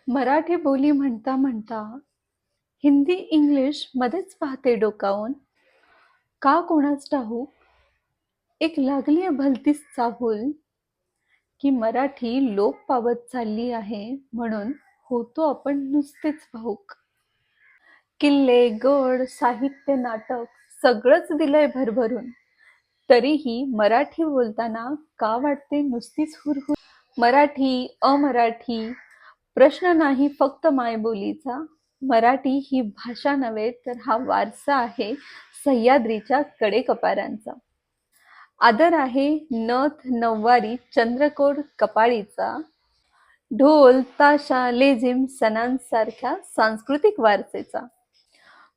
मराठी बोली म्हणता म्हणता हिंदी इंग्लिश मध्येच पाहते डोकावून. का कोणास ठाऊक एक लागलीये भलतीच चाहूल, की मराठी लोप पावत चालली आहे म्हणून होतो आपण नुसतेच भावुक. किल्ले, गड, साहित्य, नाटक सगळंच दिलंय भरभरून. तरीही मराठी बोलताना का वाटते नुसतीच हुरहुर. मराठी, अमराठी प्रश्न नाही फक्त मायबोलीचा. मराठी ही भाषा नव्हे तर हा वारसा आहे सह्याद्रीच्या कडेकपारांचा. आदर आहे नथ नऊवारी चंद्रकोर कपाळीचा. ढोल, ताशा, लेझिम सणांसारख्या सांस्कृतिक वारसेचा.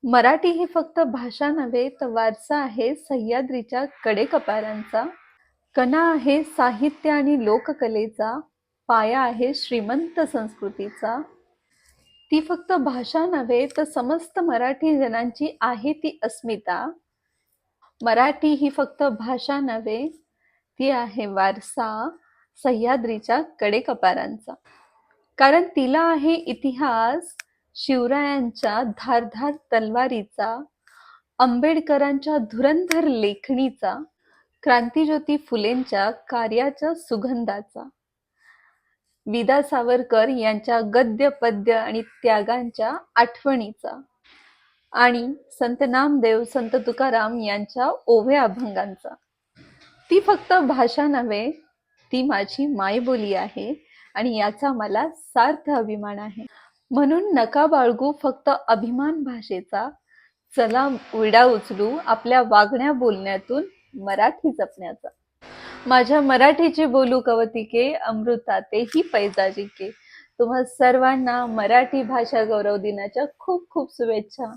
मराठी ही फक्त भाषा नव्हे तर वारसा आहे सह्याद्रीच्या कडेकपारांचा. कणा आहे साहित्य आणि लोककलेचा. पाया आहे श्रीमंत संस्कृतीचा. ती फक्त भाषा नव्हे तर समस्त मराठी जनांची आहे ती अस्मिता. मराठी ही फक्त भाषा नव्हे, ती आहे वारसा सह्याद्रीच्या कडेकपारांचा. कारण तिला आहे इतिहास शिवरायांच्या धारधार तलवारीचा, आंबेडकरांच्या धुरंधर लेखणीचा, क्रांतिज्योती फुलेंच्या कार्याच्या सुगंधाचा, विदा सावरकर यांच्या गद्य पद्य आणि त्यागांच्या आठवणीचा आणि संत नामदेव संत तुकाराम यांच्या ओव्या अभंगांचा. ती फक्त भाषा नव्हे, ती माझी मायबोली आहे आणि याचा मला सार्थ अभिमान आहे. म्हणून नका बाळगू फक्त अभिमान भाषेचा. चला विडा उचलू आपल्या वागण्या बोलण्यातून मराठी जपण्याचा. माझ्या मराठीची बोलू कवतिके, अमृता तेही पैजाजिके. तुम्हा सर्वांना मराठी भाषा गौरव दिनाच्या खूप खूप शुभेच्छा.